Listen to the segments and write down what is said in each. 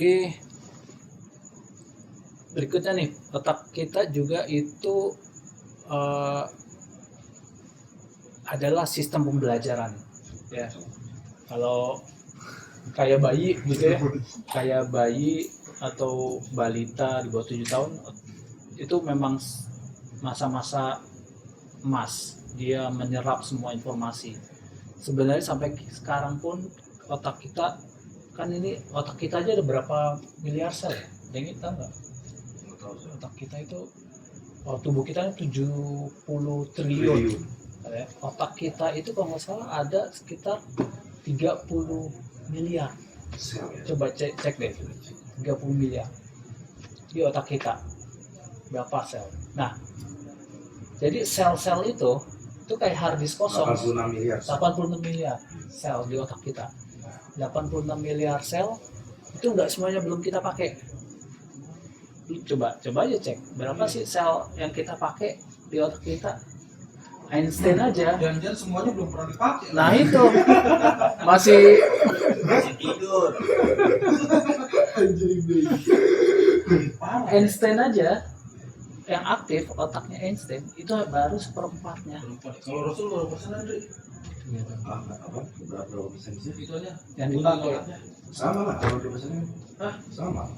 Oke, berikutnya nih, otak kita juga itu eh, adalah sistem pembelajaran. Ya, kalau kayak bayi gitu ya, kayak bayi atau balita di bawah 7 tahun itu memang masa-masa emas. Dia menyerap semua informasi. Sebenarnya sampai sekarang pun otak kita kan ini otak kita aja ada berapa miliar sel ya? Dengi tahu nggak? Otak kita itu tubuh kita 70 triliun. Otak kita itu kalau nggak salah ada sekitar 30 miliar. Coba cek deh. 30 miliar di otak kita berapa sel. Nah, jadi sel-sel itu kayak hard disk kosong. 86 miliar sel di otak kita. 86 miliar sel itu nggak semuanya belum kita pakai. Coba aja cek berapa sih sel yang kita pakai di otak kita. Einstein aja. Jangan-jangan semuanya belum pernah dipakai. Nah itu masih tidur. Einstein aja yang aktif otaknya Einstein itu baru 1/4-nya. Kalau Rasul berapa persen Andre? Berapa persen sih? Itu aja. Yang dipakai. Sama lah kalau 2 persennya. Sama.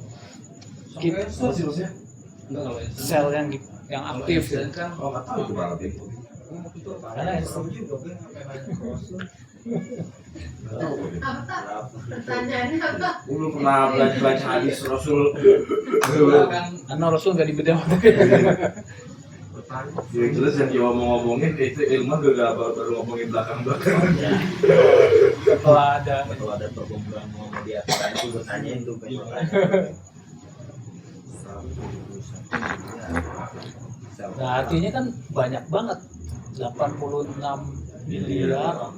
Sampai Sama sih maksudnya? enggak kalau Einstein. Sel yang aktif Einstein kan Oh nggak tahu itu berapa itu. karena Einstein juga kan Pertanyaannya apa? Gue belum pernah belajar hadis Rasul. karena Rasul nggak dibedah. Yang jelas yang dia ngomongin itu ilmu gak baru ngomongin belakang. Setelah ada Kalau ada perkumpulan mau di atas itu gue tanyain tuh nah artinya kan banyak banget 86 miliar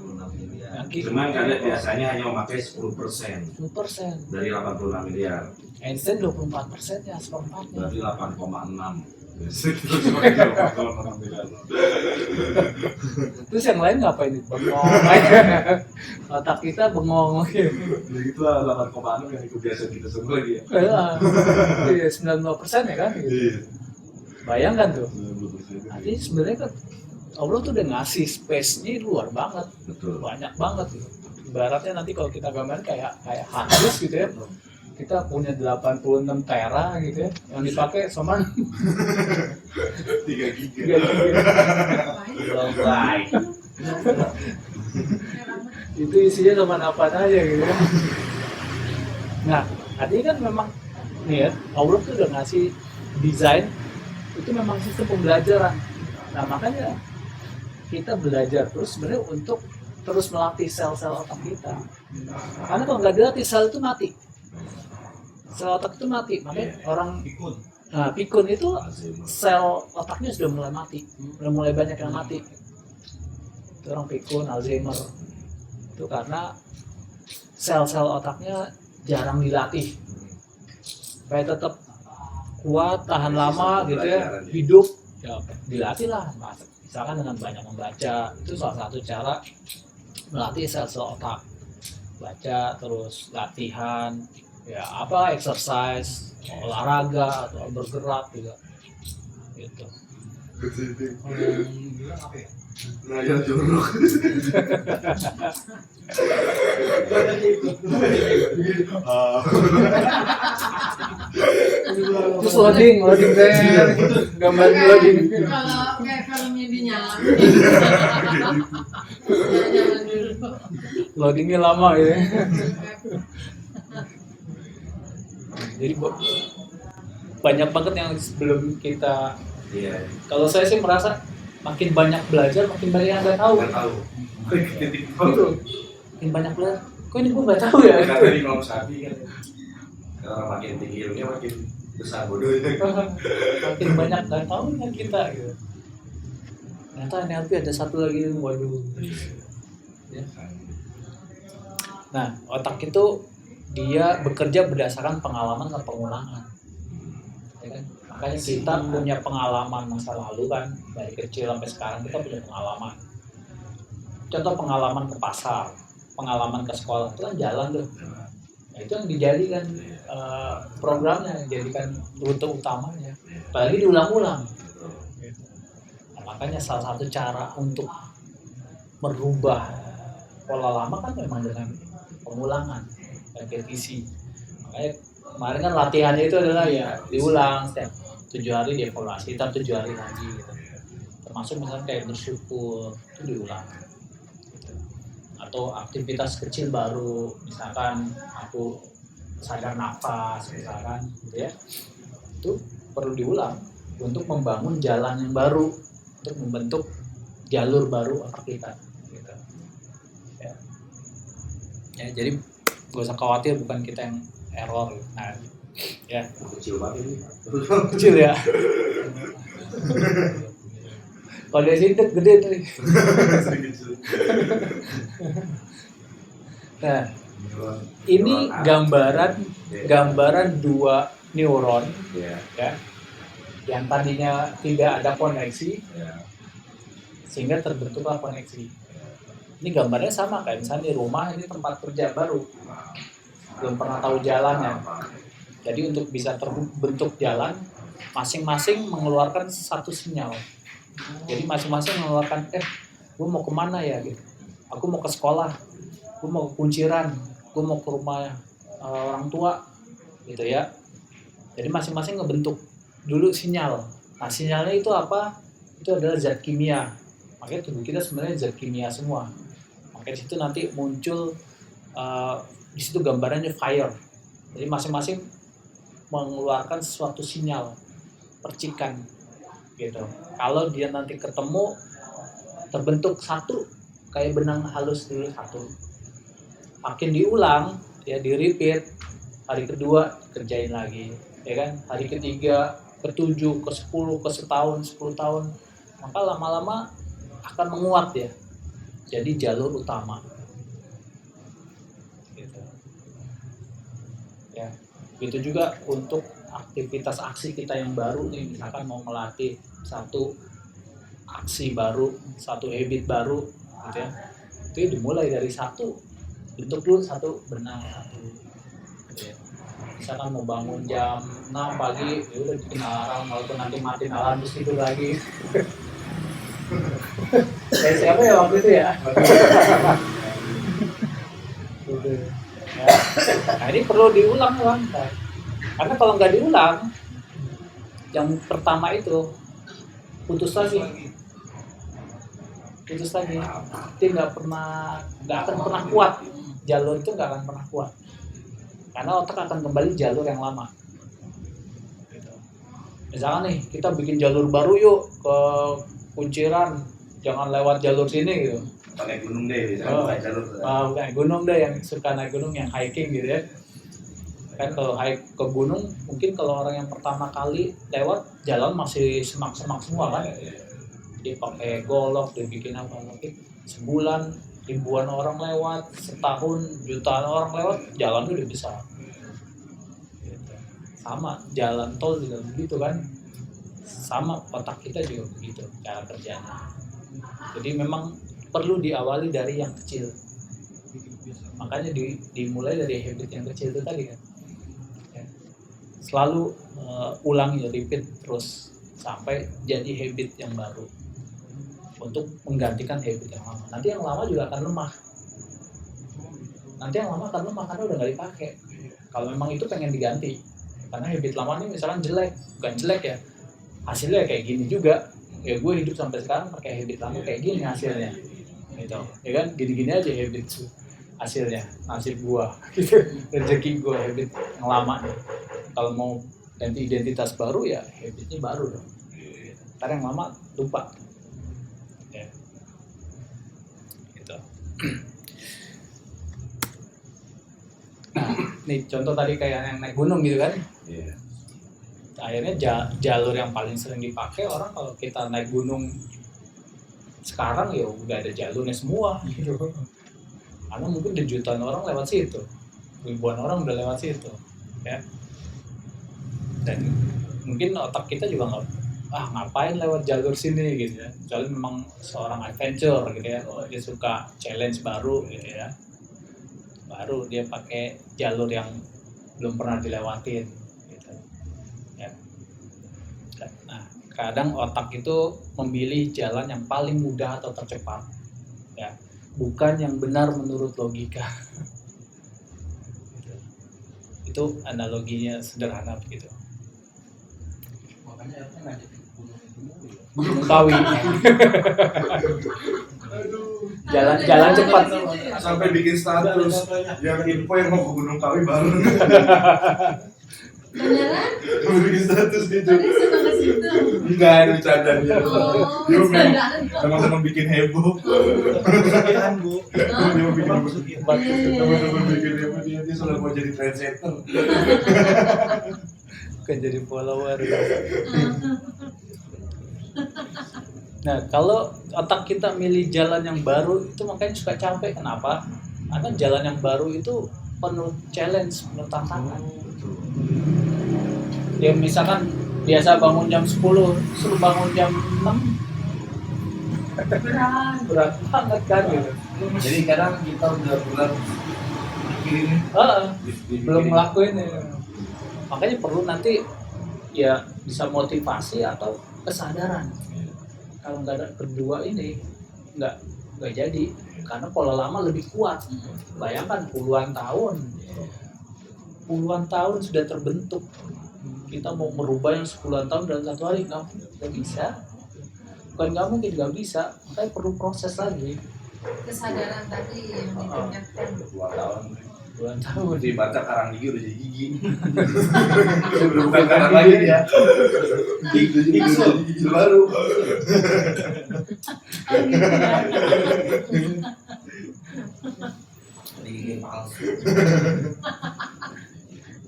yang Cuman kadang biasanya hanya memakai 10% 10%. dari 86 miliar. Einstein 24%-nya, 1/4-nya. Berarti 8,6. Itu cuma 8,6 miliar. Terus yang lain ngapain? Bengong aja. Otak kita bengong. Ya itulah 8,6 yang itu biasa kita semua lagi ya. Iya, 92% ya kan? Gitu. Iya. Bayangkan tuh. 90%. Artinya sebenarnya kan Allah tuh udah ngasih space-nya luar banget. Betul. Banyak banget gitu. Ibaratnya nanti kalau kita gambarin kayak hard disk gitu ya. Kita punya 86 tera gitu ya. Yang dipakai cuma 3 giga. 3 giga. Itu isinya cuma apa aja gitu ya. Nah, artinya kan memang nih ya, Allah tuh udah ngasih desain itu memang sistem pembelajaran. Nah, makanya kita belajar terus sebenarnya untuk terus melatih sel-sel otak kita. Karena kalau nggak dilatih sel itu mati. Sel otak itu mati. Makanya orang pikun itu sel otaknya sudah mulai mati, sudah mulai banyak yang mati. Itu orang pikun, Alzheimer. Itu karena sel-sel otaknya jarang dilatih supaya tetap kuat, tahan lama gitu ya, hidup ya dilatih lah. Misalkan dengan banyak membaca, itu salah satu cara melatih sel-sel otak. Baca terus latihan, ya apa exercise, olahraga atau bergerak juga, gitu. bilang apa ya? Ngajak jorok. Terus loading kayak gambar loading. Kalau kayak filmnya dinyalain. Jangan dulu. Loadingnya lama ya. Jadi banyak banget yang sebelum kita. Iya. Kalau saya sih merasa makin banyak belajar, makin banyak yang nggak tahu. Nggak tahu. Gitu. Makin banyak belajar. Kok ini gue nggak tahu ya? Kan tadi Imam Syafi'i kan. Orang makin tinggi ilmunya makin besar bodohnya. Makin banyak nggak tahu kan kita gitu. Ternyata NLP ada satu lagi, waduh. Ya. Nah, otak itu dia bekerja berdasarkan pengalaman dan pengulangan. Ya kan? Makanya kita punya pengalaman masa lalu kan, dari kecil sampai sekarang kita punya pengalaman. Contoh pengalaman ke pasar, pengalaman ke sekolah itu kan jalan tuh. Nah, itu yang dijadikan programnya, dijadikan rute utamanya, apalagi diulang-ulang. Nah, makanya salah satu cara untuk merubah pola lama kan memang dengan pengulangan, repetisi. Makanya kemarin kan latihannya itu adalah ya diulang setiap 7 hari dievaluasi, ntar 7 hari lagi gitu. Termasuk misalnya kayak bersyukur itu diulang. Atau aktivitas kecil baru, misalkan aku sadar nafas misalkan gitu ya, itu perlu diulang untuk membangun jalan yang baru, untuk membentuk jalur baru otak kita gitu. Ya, jadi gak usah khawatir, bukan kita yang error. Nah, ya Kecil banget ini. kecil ya. Kalau dari sini gede tuh. Nah, ini gambaran dua neuron Ya. ya, yang tadinya tidak ada koneksi sehingga terbentuklah koneksi. Ini gambarnya sama kayak misalnya di rumah, ini tempat kerja baru, belum pernah tahu jalannya. Jadi untuk bisa terbentuk jalan, masing-masing mengeluarkan satu sinyal. Jadi masing-masing mengeluarkan, gue mau kemana ya gitu. Aku mau ke sekolah, gue mau ke kunciran, gue mau ke rumah orang tua gitu ya. Jadi masing-masing ngebentuk dulu sinyal. Nah, sinyalnya itu apa? Itu adalah zat kimia. Makanya tubuh kita sebenarnya zat kimia semua. Makanya di situ nanti muncul di situ gambarannya fire. Jadi masing-masing mengeluarkan suatu sinyal, percikan gitu. Kalau dia nanti ketemu, terbentuk satu, kayak benang halus dulu satu. Makin diulang, ya di repeat, hari kedua kerjain lagi, ya kan? Hari ketiga, ke-7, ke-10, ke-10 tahun, maka lama-lama akan menguat ya. Jadi jalur utama. Gitu. Ya, itu juga untuk aktivitas aksi kita yang baru nih, misalkan mau melatih satu aksi baru, satu habit baru gitu ya. Itu dimulai dari satu, bentuk dulu satu benang satu gitu ya. Misalkan mau bangun jam 6 pagi, ya udah bikin alarm, walaupun nanti matiin alarm terus tidur lagi. Kayak siapa ya waktu itu ya? Gitu. Ya. Nah, ini perlu diulang-ulang, karena kalau nggak diulang, yang pertama itu putus lagi, dia nggak akan pernah kuat, jalur itu nggak akan pernah kuat, karena otak akan kembali jalur yang lama. Gitu. Misalkan nih kita bikin jalur baru yuk ke kunciran, jangan lewat jalur sini gitu. Pakai gunung deh, misalnya pakai jalur. Bukan gunung deh, yang suka naik gunung, yang hiking gitu ya. Kan kalau hike ke gunung, mungkin kalau orang yang pertama kali lewat jalan masih semak-semak semua kan. Dia pakai golok, dia bikin apa, mungkin sebulan ribuan orang lewat, setahun jutaan orang lewat, jalan udah besar. Sama jalan tol juga begitu kan. Sama otak kita juga begitu cara kerjanya. Jadi memang perlu diawali dari yang kecil. Makanya dimulai dari habit yang kecil itu tadi kan. Selalu ulangi, repeat terus sampai jadi habit yang baru untuk menggantikan habit yang lama. Nanti yang lama juga akan lemah. Karena udah nggak dipakai. Kalau memang itu pengen diganti, karena habit lama ini misalkan bukan jelek ya, hasilnya kayak gini juga. Ya gue hidup sampai sekarang pakai habit lama kayak gini hasilnya, gitu. Ya kan, gini-gini aja habit hasilnya, nasib gue, gitu. Rezeki gue habit yang lama nih. Kalau mau ganti identitas baru ya habitnya baru dong. Ntar yang lama lupa. Ya. Gitu. Nah, nih contoh tadi kayak yang naik gunung gitu kan. Iya. Akhirnya jalur yang paling sering dipakai orang kalau kita naik gunung sekarang ya udah ada jalurnya semua gitu. Karena mungkin ada jutaan orang lewat situ, ribuan orang udah lewat situ, ya. Dan mungkin otak kita juga ngapain lewat jalur sini gitu ya. Kecuali memang seorang adventure gitu ya, dia suka challenge baru gitu ya. baru dia pakai jalur yang belum pernah dilewatin gitu. Ya. Nah, kadang otak itu memilih jalan yang paling mudah atau tercepat, ya, bukan yang benar menurut logika. Gitu. Itu analoginya sederhana begitu. Makanya RT ngajakin gunung itu mulu ya. Gunung Kawi. Jalan cepat. Sampai bikin status yang info yang mau ke Gunung Kawi baru. Beneran? Mau bikin status gitu. Tadi suka ke situ. Enggak, itu bercanda dia. Oh, Dia bercandaan. teman-teman bikin heboh. Pesugihan bu. Dia mau bikin heboh. Pesugihan. Teman-teman bikin heboh, dia selalu mau jadi trendsetter. Bukan jadi follower. Nah, kalau otak kita milih jalan yang baru itu makanya suka capek. Kenapa? Karena jalan yang baru itu penuh challenge, penuh tantangan. Ya misalkan biasa bangun jam 10, suruh bangun jam 6, berat banget kan gitu. Jadi kadang kita udah bulan mikirin Belum ngelakuin ya. Makanya perlu nanti ya bisa motivasi atau kesadaran. Kalau nggak ada kedua ini nggak jadi, karena pola lama lebih kuat. Bayangkan puluhan tahun sudah terbentuk, kita mau merubah yang 10 tahun dalam 1 hari nggak bisa. Bukan nggak mungkin, nggak bisa, makanya perlu proses lagi. Kesadaran tadi yang ditingkatkan. 2 tahun. Puluhan tahun. Dibaca karang gigi udah jadi gigi. Udah bukan karang lagi ya. Gigi udah jadi gigi baru. Oh, gitu ya. Gigi palsu.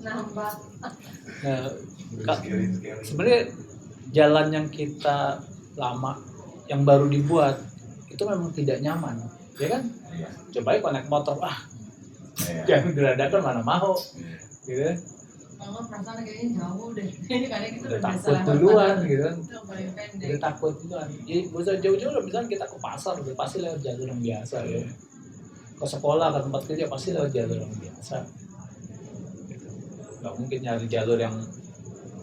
Nambah. Nah, Scary. sebenarnya jalan yang kita lama, yang baru dibuat itu memang tidak nyaman, ya kan? Iya. Coba aja naik motor, Iya. jangan geradakan mana mau, gitu. Kalau perasaan kayaknya jauh deh. Kadang kita Udah udah takut biasa duluan, lewat gitu kan? itu paling pendek. Udah takut duluan. Jadi gak usah jauh-jauh lah, misalnya kita ke pasar, udah pasti lewat jalur yang biasa, ya. Ke sekolah, ke tempat kerja pasti lewat jalur yang biasa. Gitu. Gak mungkin nyari jalur yang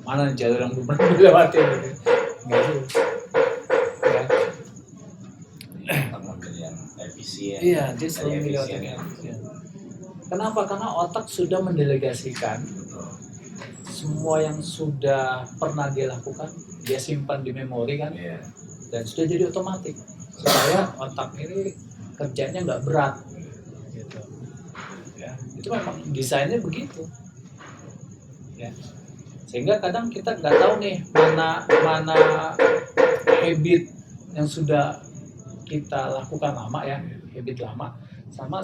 mana nih, jalur yang belum pernah dilewati, gitu. Nggak sih. Ya. Kita model yang efisien. Iya, dia Dari selalu milih otak efisien. yang efisien. Kenapa? Karena otak sudah mendelegasikan semua yang sudah pernah dia lakukan, dia simpan di memori kan, Iya. dan sudah jadi otomatis supaya otak ini kerjanya nggak berat, gitu. Ya, itu memang desainnya begitu. Ya, sehingga kadang kita nggak tahu nih mana habit yang sudah kita lakukan lama ya, habit lama, sama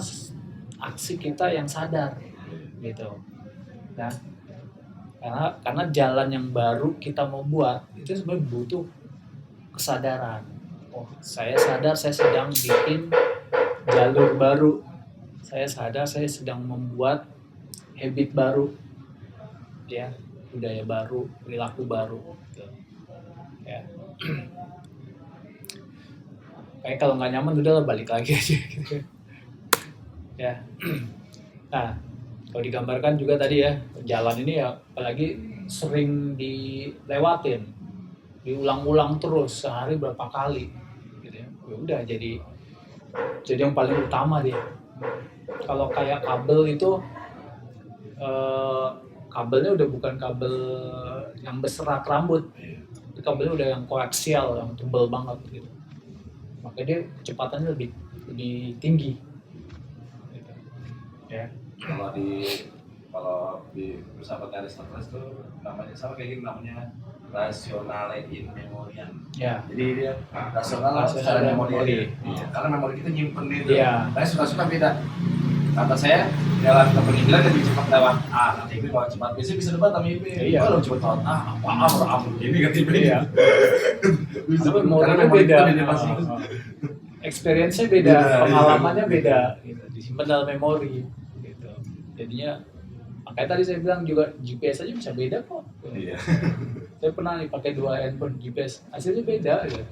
aksi kita yang sadar, gitu. Nah, karena jalan yang baru kita mau buat itu sebenarnya butuh kesadaran. Oh, saya sadar saya sedang bikin jalur baru. Saya sadar saya sedang membuat habit baru, ya, budaya baru, perilaku baru. Gitu. Ya. Kayak kalau nggak nyaman udah balik lagi aja. Gitu. Ya. Nah, kalau digambarkan juga tadi ya, jalan ini ya apalagi sering dilewatin, diulang-ulang terus sehari berapa kali, gitu ya. Ya udah jadi yang paling utama dia. Kalau kayak kabel itu, kabelnya udah bukan kabel yang berserat rambut, kabelnya udah yang koaksial, yang tebal banget gitu. Makanya dia kecepatannya lebih tinggi. Gitu. Ya. Kalau di filsafat Aristoteles tuh namanya sama kayak gini, namanya rationale in memoriam. Ya. Jadi dia rasional secara memori. Iya. Karena memori kita nyimpen itu. Iya. Saya suka beda. Kata saya jalan ke peninggalan lebih cepat lewat A, nanti ini kalau cepat biasanya bisa debat sama IB. Iya. Kalau cepat lewat A, apa ini kan IB. Iya. Tapi Karena memori kita beda. pasti. Experience-nya beda, Beda, pengalamannya iya. beda, gitu. Disimpan dalam memori, gitu. Jadinya, makanya tadi saya bilang juga GPS aja bisa beda kok. Iya. Saya pernah nih pakai 2 handphone GPS, hasilnya beda, gitu.